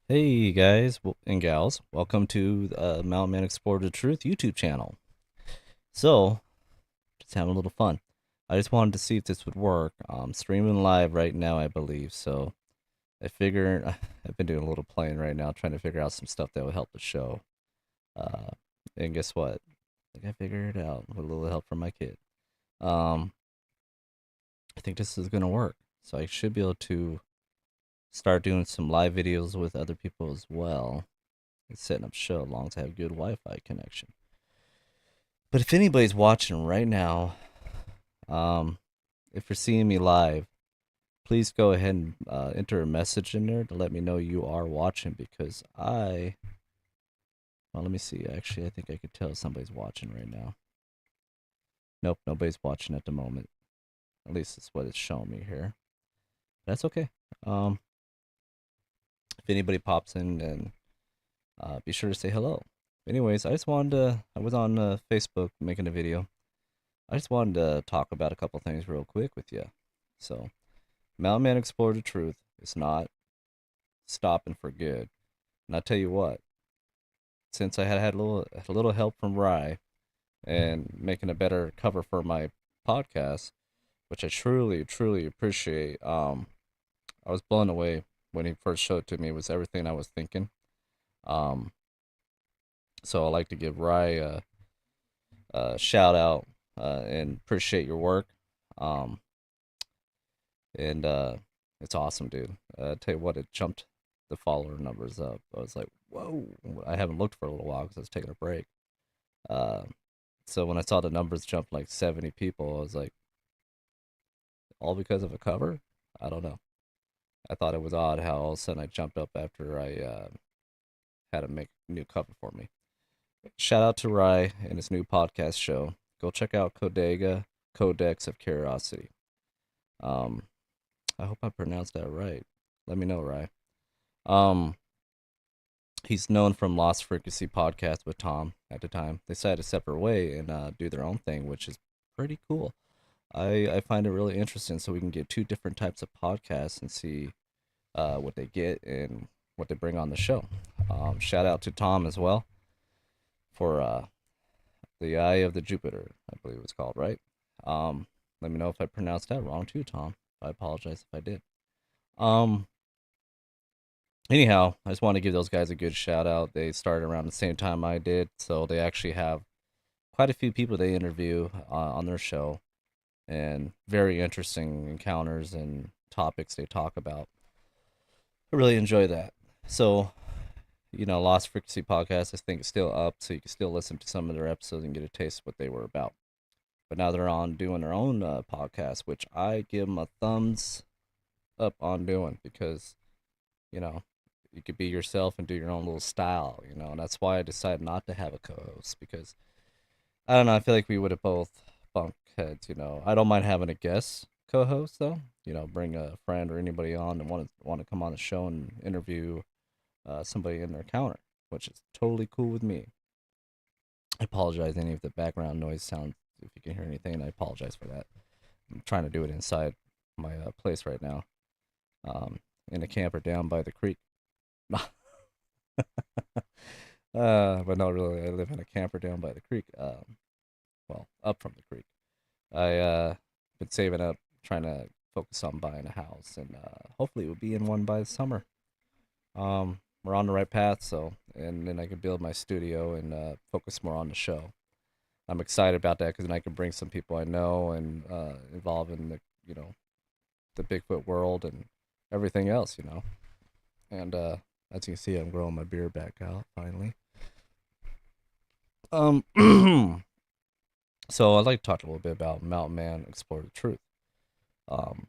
Hey guys and gals, welcome to Mountain Man Explore the Truth YouTube channel. So, just having a little fun. I just wanted to see if this would work. I'm streaming live right now, I believe. So, I figured I've been doing a little playing right now, trying to figure out some stuff that would help the show. Uh, and guess what? I think I figured it out with a little help from my kid. Um, I think this is gonna work. So I should be able to start doing some live videos with other people as well. It's setting up show as long as I have good Wi-Fi connection. But if anybody's watching right now, um, if you're seeing me live, please go ahead and enter a message in there to let me know you are watching because well, let me see. Actually, I think I could tell somebody's watching right now. Nope, nobody's watching at the moment. At least that's what it's showing me here. That's okay. Um, if anybody pops in, then be sure to say hello. Anyways, I was on Facebook making a video. I just wanted to talk about a couple things real quick with you. So, Mountain Man Explore the Truth is not stopping for good. And I tell you what, since I had a little help from Rye and making a better cover for my podcast, which I truly appreciate. I was blown away when he first showed it to me. It was everything I was thinking. Um, so I like to give Rye a shout out and appreciate your work. Um, and It's awesome, dude. Tell you what, it jumped the follower numbers up. I was like, whoa! I haven't looked for a little while because I was taking a break. Uh, so when I saw the numbers jump like 70 people, I was like, all because of a cover? I don't know. I thought it was odd how all of a sudden I jumped up after I had to make a new cover for me. Shout out to Rye and his new podcast show. Go check out Codega Codex of Curiosity. Um, I hope I pronounced that right. Let me know, Rye. Um, he's known from Lost Frequency podcast with Tom at the time. They decided a separate way and do their own thing, which is pretty cool. I find it really interesting so we can get two different types of podcasts and see what they get and what they bring on the show. Shout out to Tom as well for the Eye of the Jupiter, I believe it's called, right? Um, Let me know if I pronounced that wrong too, Tom. I apologize if I did. Um, Anyhow, I just want to give those guys a good shout out. They started around the same time I did, so they actually have quite a few people they interview on their show, and very interesting encounters and topics they talk about. I really enjoy that. So, Lost Frequency podcast, I think, is still up, so you can still listen to some of their episodes and get a taste of what they were about. But now they're on doing their own podcast, which I give them a thumbs up on doing because you know you could be yourself and do your own little style, and that's why I decided not to have a co-host because I don't know, I feel like we would have both bunked heads. I don't mind having a guest co-host though, bring a friend or anybody on and want to come on the show and interview somebody in their counter, which is totally cool with me. I apologize any of the background noise sounds if you can hear anything. I apologize for that. I'm trying to do it inside my place right now, um, in a camper down by the creek. But not really. I live in a camper down by the creek. Well, up from the creek. I been saving up, trying to focus on buying a house, and hopefully we'll be in one by the summer. We're on the right path, so and then I can build my studio and focus more on the show. I'm excited about that because then I can bring some people I know and involve in the Bigfoot world and everything else. And as you can see, I'm growing my beard back out finally. Um, so I'd like to talk a little bit about Mountain Man Explore the Truth. Um,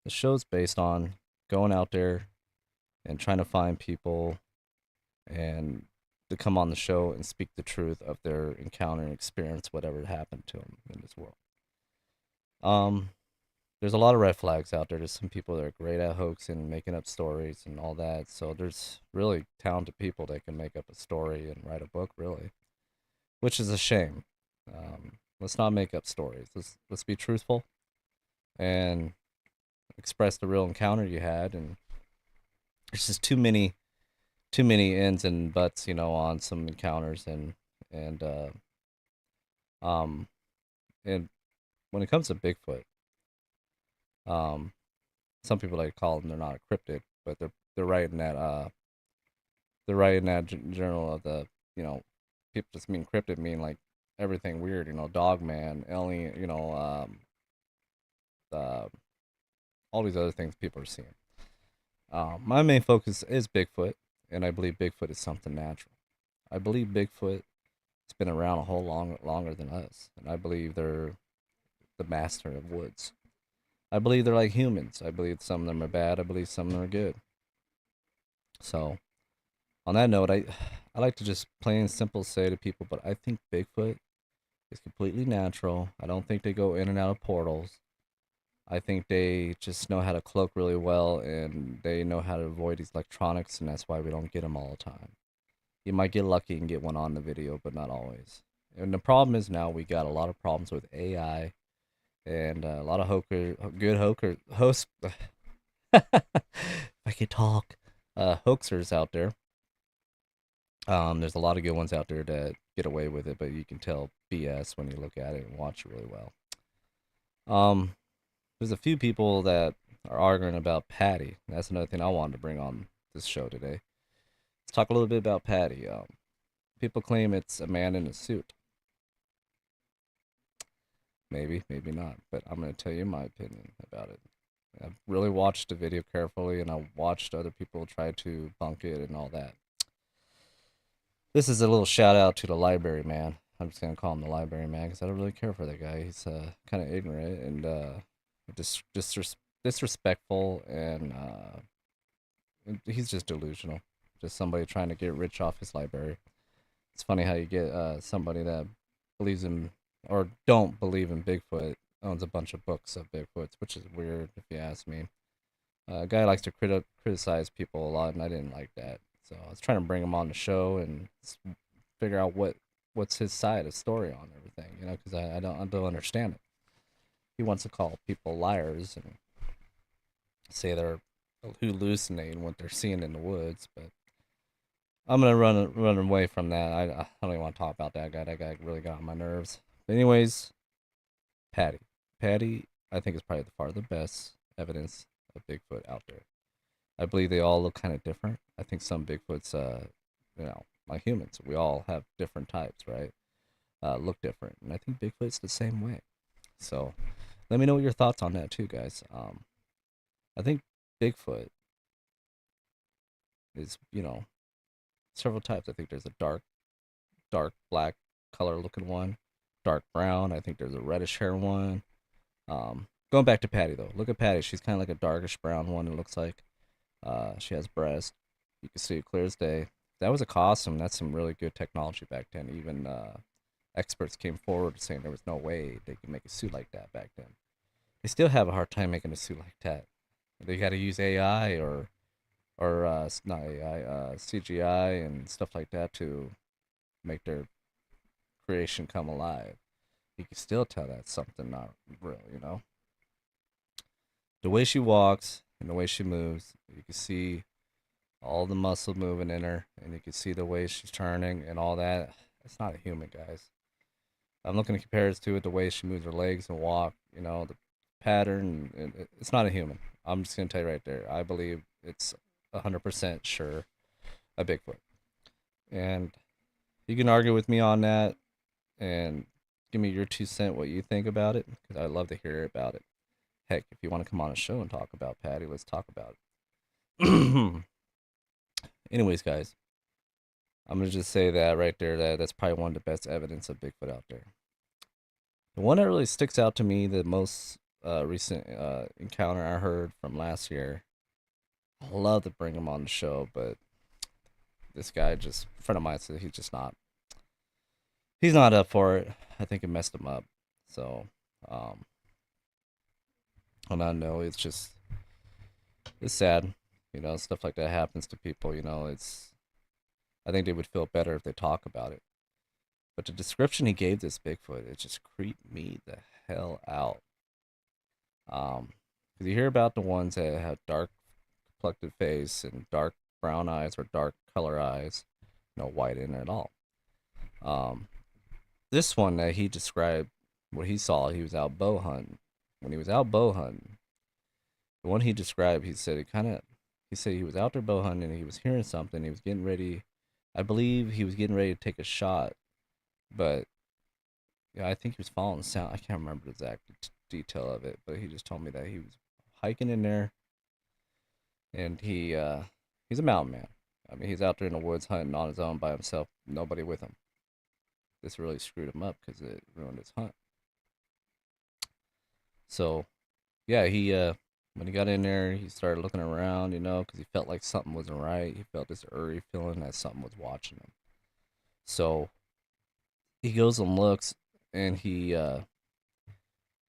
the show's based on going out there and trying to find people and to come on the show and speak the truth of their encounter and experience, whatever happened to them in this world. Um, there's a lot of red flags out there. There's some people that are great at hoaxing and making up stories and all that. So there's really talented people that can make up a story and write a book, really, which is a shame. Let's not make up stories. Let's be truthful and express the real encounter you had. And there's just too many. too many ins and buts, on some encounters and um and when it comes to Bigfoot, um some people like to call them they're not a cryptid, but they're right in that journal of the people just mean cryptid mean like everything weird, dog man, alien, uh, all these other things people are seeing. My main focus is Bigfoot, and I believe Bigfoot is something natural. I believe Bigfoot has been around a whole longer than us, and I believe they're the master of woods. I believe they're like humans. I believe some of them are bad. I believe some of them are good. So, on that note, I like to just plain and simple say to people, but I think Bigfoot is completely natural. I don't think they go in and out of portals. I think they just know how to cloak really well, and they know how to avoid these electronics, and that's why we don't get them all the time. You might get lucky and get one on the video, but not always. And the problem is now we got a lot of problems with AI and a lot of good hosts. If I could talk, hoaxers out there. There's a lot of good ones out there that get away with it, but you can tell BS when you look at it and watch it really well. Um, there's a few people that are arguing about Patty. That's another thing I wanted to bring on this show today. Let's talk a little bit about Patty. People claim it's a man in a suit. Maybe, maybe not, but I'm going to tell you my opinion about it. I've really watched the video carefully, and I watched other people try to bunk it and all that. This is a little shout out to the library man. I'm just gonna call him the library man because I don't really care for that guy. He's kind of ignorant and disrespectful, and he's just delusional. Just somebody trying to get rich off his library. It's funny how you get somebody that believes in or don't believe in Bigfoot owns a bunch of books of Bigfoots, which is weird if you ask me. A guy likes to criticize people a lot, and I didn't like that. So I was trying to bring him on the show and figure out what's his side of story on everything, because I don't understand it. He wants to call people liars and say they're hallucinating what they're seeing in the woods, but I'm gonna run away from that. I don't even want to talk about that guy. That guy really got on my nerves. But anyways, Patty, Patty, I think is probably far the best evidence of Bigfoot out there. I believe they all look kind of different. I think some Bigfoots, like humans, we all have different types, right? Look different, and I think Bigfoot's the same way. So, let me know what your thoughts on that too, guys. I think Bigfoot is, several types. I think there's a dark black color looking one, dark brown. I think there's a reddish hair one. Going back to Patty though, look at Patty. She's kind of like a darkish brown one. It looks like. She has breast. You can see it clear as day. That was a costume. That's some really good technology back then. Even experts came forward saying there was no way they could make a suit like that back then. They still have a hard time making a suit like that. They got to use AI or not AI, CGI and stuff like that to make their creation come alive. You can still tell that's something not real, The way she walks and the way she moves, you can see all the muscle moving in her, and you can see the way she's turning and all that. It's not a human, guys. I'm looking to compare it to it, the way she moves her legs and walk, the pattern. It's not a human. I'm just gonna tell you right there. I believe it's 100% sure a Bigfoot, and you can argue with me on that and give me your 2 cents what you think about it because I'd love to hear about it. Heck, if you want to come on a show and talk about Patty, let's talk about it. Anyways, guys, I'm gonna just say that right there. That's probably one of the best evidence of Bigfoot out there. The one that really sticks out to me, the most recent encounter I heard from last year. I love to bring him on the show, but this guy just a friend of mine said he's not up for it. I think it messed him up. So, um, on that note, it's sad. Stuff like that happens to people. I think they would feel better if they talk about it. But the description he gave this Bigfoot, it just creeped me the hell out. Because you hear about the ones that have dark complected face and dark brown eyes or dark color eyes, no white in it at all. Um, this one that he described, what he saw, he was out bow hunting. When he was out bow hunting, the one he described, he said it kind of, he said he was out there bow hunting and he was hearing something. He was getting ready. I believe he was getting ready to take a shot, but yeah, I think he was following the sound. I can't remember the exact detail of it, but he just told me that he was hiking in there, and he's a mountain man. I mean, he's out there in the woods hunting on his own by himself, nobody with him. This really screwed him up because it ruined his hunt. So yeah, he when he got in there, he started looking around, because he felt like something wasn't right. He felt this eerie feeling that something was watching him. So he goes and looks, and he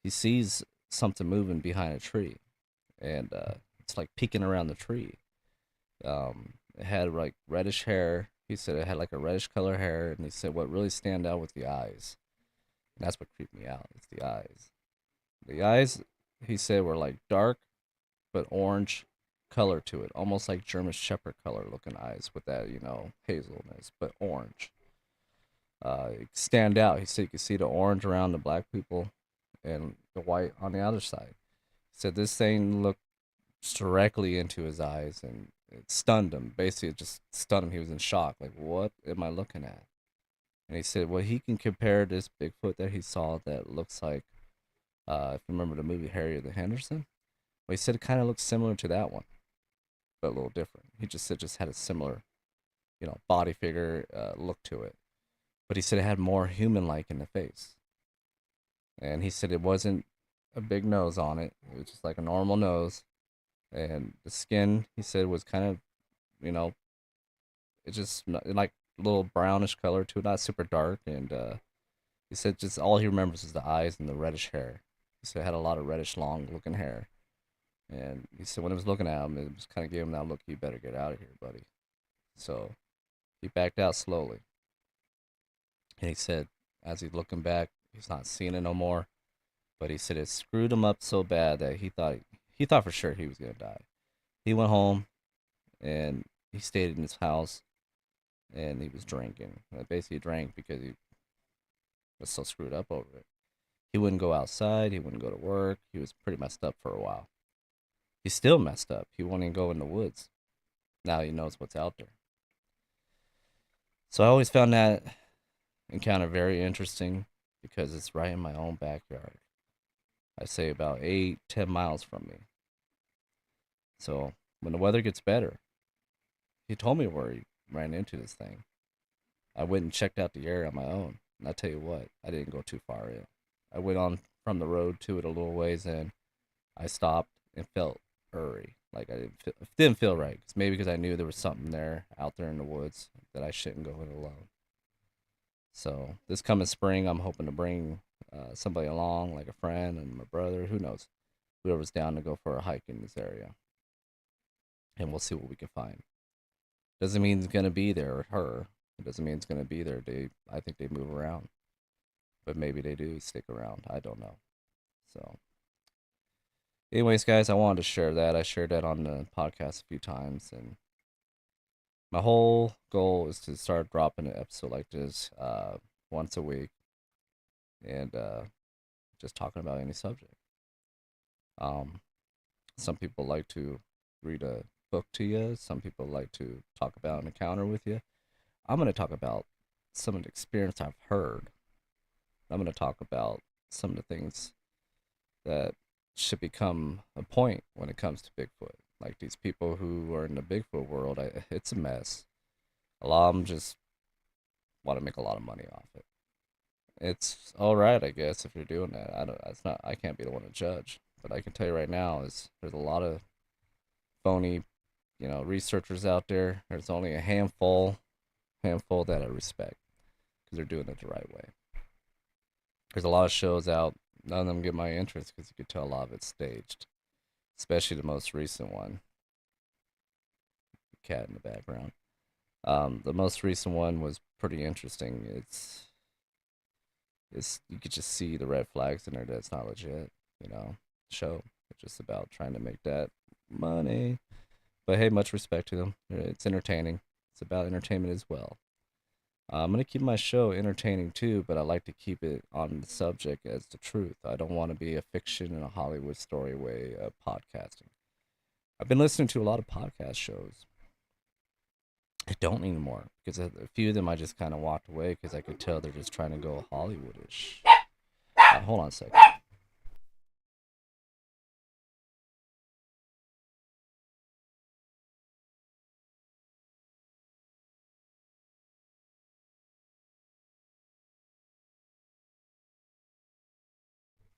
sees something moving behind a tree, and it's like peeking around the tree. It had like reddish hair. He said it had like a reddish color hair, and he said what really stand out was the eyes, and that's what creeped me out. It's the eyes. The eyes, he said, were like dark but orange color to it, almost like German Shepherd color looking eyes with that hazelness, but orange. Stand out. He said you could see the orange around the black people and the white on the other side. He said this thing looked directly into his eyes and it stunned him. Basically, it just stunned him. He was in shock. Like, what am I looking at? And he said, well, he can compare this Bigfoot that he saw that looks like, if you remember the movie Harry the Henderson, well, he said it kind of looks similar to that one, but a little different. He just said just had a similar, body figure look to it. But he said it had more human-like in the face. And he said it wasn't a big nose on it. It was just like a normal nose. And the skin, he said, was kind of, you know, it just like a little brownish color to it, not super dark. And he said just all he remembers is the eyes and the reddish hair. He said it had a lot of reddish, long looking hair. And he said when he was looking at him, it was kind of gave him that look, you better get out of here, buddy. So he backed out slowly. And he said, as he's looking back, he's not seeing it no more. But he said it screwed him up so bad that he thought for sure he was gonna die. He went home and he stayed in his house and he was drinking. Basically drank because he was so screwed up over it. He wouldn't go outside. He wouldn't go to work. He was pretty messed up for a while. He's still messed up. He won't even go in the woods. Now he knows what's out there. So I always found that encounter very interesting because it's right in my own backyard. I say about 8-10 miles from me. So when the weather gets better, he told me where he ran into this thing. I went and checked out the area on my own. And I tell you what, I didn't go too far in. I went on from the road to it a little ways and I stopped and felt eerie. Like didn't feel right. Maybe because I knew there was something there out there in the woods that I shouldn't go in alone. So this coming spring, I'm hoping to bring somebody along, like a friend and my brother. Who knows? Whoever's down to go for a hike in this area, and we'll see what we can find. Doesn't mean it's gonna be there or her. It doesn't mean it's gonna be there. I think they move around, but maybe they do stick around. I don't know. So, anyways, guys, I wanted to share that. I shared that on the podcast a few times, and my whole goal is to start dropping an episode like this once a week, and just talking about any subject. Um, some people like to read a book to you. Some people like to talk about an encounter with you. I'm going to talk about some of the experience I've heard. I'm going to talk about some of the things that should become a point when it comes to Bigfoot. Like these people who are in the Bigfoot world, it's a mess. A lot of them just want to make a lot of money off it. It's all right, I guess, if you're doing that. I don't. It's not. I can't be the one to judge. But I can tell you right now is there's a lot of phony, researchers out there. There's only a handful that I respect because they're doing it the right way. There's a lot of shows out. None of them get my interest because you could tell a lot of it's staged, especially the most recent one. Cat in the background. The most recent one was pretty interesting. It's you could just see the red flags in there that's not legit. Show. It's just about trying to make that money. But hey, much respect to them. It's entertaining. It's about entertainment as well. I'm gonna keep my show entertaining too, but I like to keep it on the subject as the truth. I don't want to be a fiction and a Hollywood story way of podcasting. I've been listening to a lot of podcast shows. I don't anymore because a few of them I just kind of walked away because I could tell they're just trying to go Hollywoodish. Hold on a second.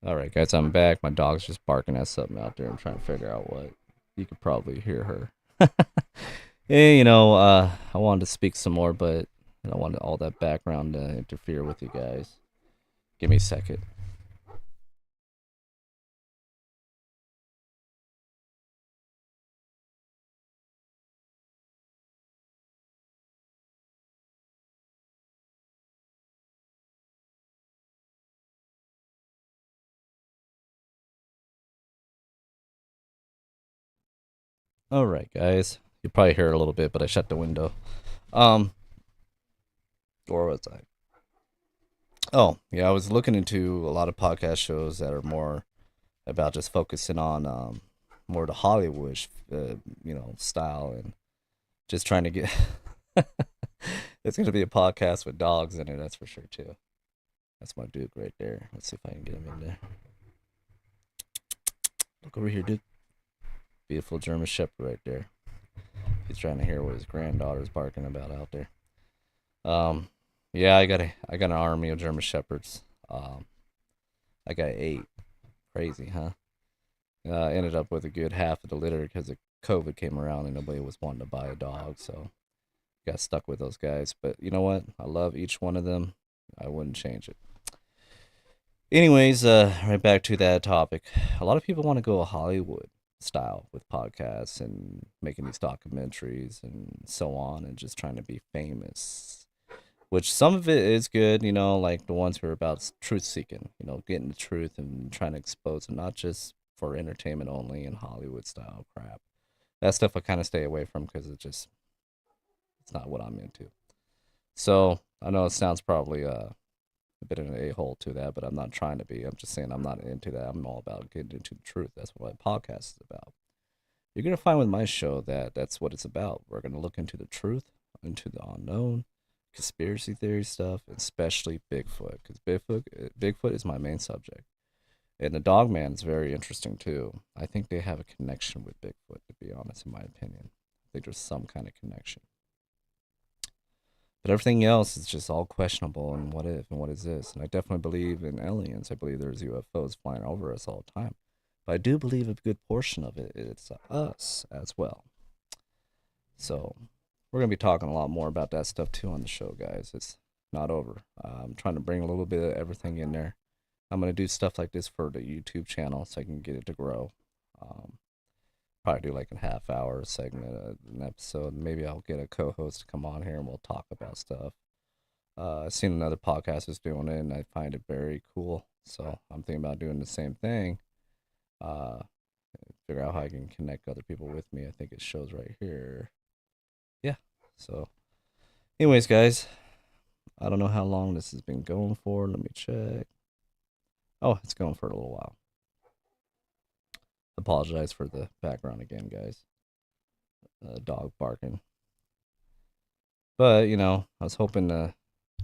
All right, guys, I'm back. My dog's just barking at something out there. I'm trying to figure out what. You could probably hear her. Hey, I wanted to speak some more, but I don't want all that background to interfere with you guys. Give me a second. All right, guys. You probably hear a little bit, but I shut the window. Um, where was I? Oh, yeah, I was looking into a lot of podcast shows that are more about just focusing on more the Hollywood, style and just trying to get. It's gonna be a podcast with dogs in it, that's for sure too. That's my Duke right there. Let's see if I can get him in there. Look over here, Duke. Beautiful German Shepherd right there. He's trying to hear what his granddaughter's barking about out there. Um, yeah, I got an army of German Shepherds. I got 8. Crazy, huh? Ended up with a good half of the litter because COVID came around and nobody was wanting to buy a dog, so got stuck with those guys. But you know what? I love each one of them. I wouldn't change it. Anyways, right back to that topic. A lot of people want to go a Hollywood style with podcasts and making these documentaries and so on and just trying to be famous. Which some of it is good, like the ones who are about truth seeking, getting the truth and trying to expose it, not just for entertainment only and Hollywood style crap. That stuff I kind of stay away from because it's not what I'm into. So I know it sounds probably a bit of an a hole to that, but I'm not trying to be. I'm just saying I'm not into that. I'm all about getting into the truth. That's what my podcast is about. You're gonna find with my show that that's what it's about. We're gonna look into the truth, into the unknown, conspiracy theory stuff, especially Bigfoot, because Bigfoot is my main subject, and the Dog Man is very interesting too. I think they have a connection with Bigfoot, to be honest, in my opinion. I think there's some kind of connection. But everything else is just all questionable and what if and what is this. And I definitely believe in aliens. I believe there's UFOs flying over us all the time. But I do believe a good portion of it is us as well. So we're going to be talking a lot more about that stuff too on the show, guys. It's not over. I'm trying to bring a little bit of everything in there. I'm going to do stuff like this for the YouTube channel so I can get it to grow. Um, Probably do like a half hour segment, an episode. Maybe I'll get a co host to come on here and we'll talk about stuff. I've seen another podcast is doing it, and I find it very cool. So I'm thinking about doing the same thing. Uh, Figure out how I can connect other people with me. I think it shows right here. Yeah. So, anyways, guys, I don't know how long this has been going for. Let me check. Oh, it's going for a little while. Apologize for the background again, guys. Dog barking. But I was hoping to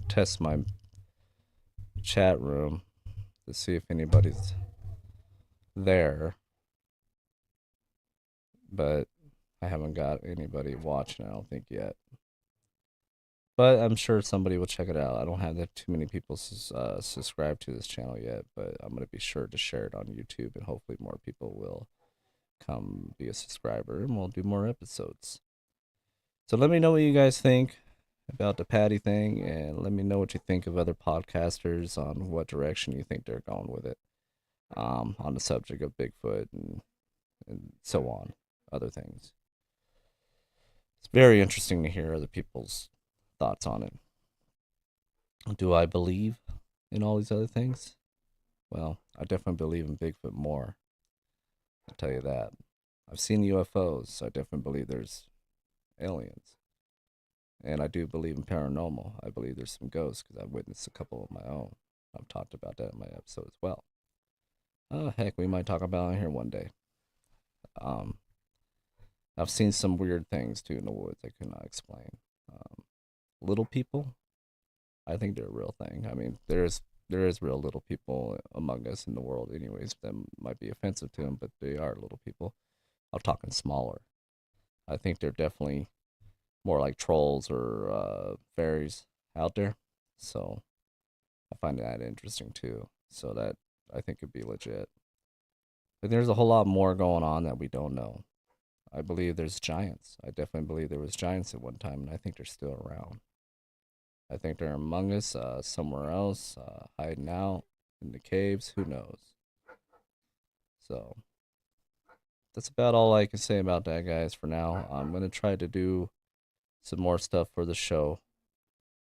test my chat room to see if anybody's there, but I haven't got anybody watching, I don't think yet. But I'm sure somebody will check it out. I don't have that too many people subscribed to this channel yet, but I'm gonna be sure to share it on YouTube, and hopefully more people will come be a subscriber, and we'll do more episodes. So let me know what you guys think about the Patty thing, and let me know what you think of other podcasters on what direction you think they're going with it. On the subject of Bigfoot and so on, other things. It's very interesting to hear other people's thoughts on it. Do I believe in all these other things? Well, I definitely believe in Bigfoot more. I'll tell you that. I've seen UFOs, so I definitely believe there's aliens. And I do believe in paranormal. I believe there's some ghosts because I've witnessed a couple of my own. I've talked about that in my episode as well. Oh, heck, we might talk about it here one day. Um, I've seen some weird things too in the woods I could not explain. Um, Little people, I think they're a real thing. I mean, there is real little people among us in the world, anyways. That might be offensive to them, but they are little people. I'm talking smaller. I think they're definitely more like trolls or fairies out there. So I find that interesting too. So that I think could be legit. But there's a whole lot more going on that we don't know. I believe there's giants. I definitely believe there was giants at one time, and I think they're still around. I think they're among us, somewhere else, hiding out in the caves. Who knows? So that's about all I can say about that, guys. For now, I'm gonna try to do some more stuff for the show.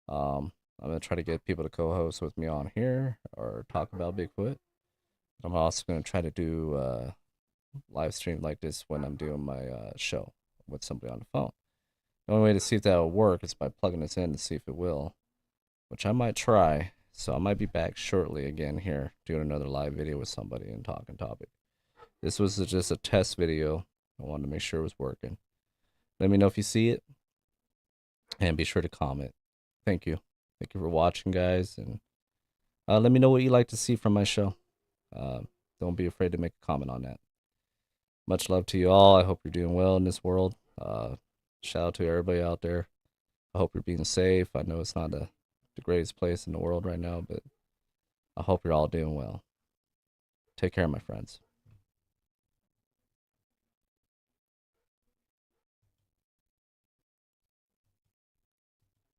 I'm gonna try to get people to co-host with me on here or talk about Bigfoot. I'm also gonna try to do live stream like this when I'm doing my show with somebody on the phone. The only way to see if that will work is by plugging this in to see if it will, which I might try. So I might be back shortly again here doing another live video with somebody and talking topic. This was just a test video. I wanted to make sure it was working. Let me know if you see it and be sure to comment. Thank you. Thank you for watching, guys. And let me know what you like to see from my show. Uh, don't be afraid to make a comment on that. Much love to you all. I hope you're doing well in this world. Shout out to everybody out there. I hope you're being safe. I know it's not the greatest place in the world right now, but I hope you're all doing well. Take care, my friends.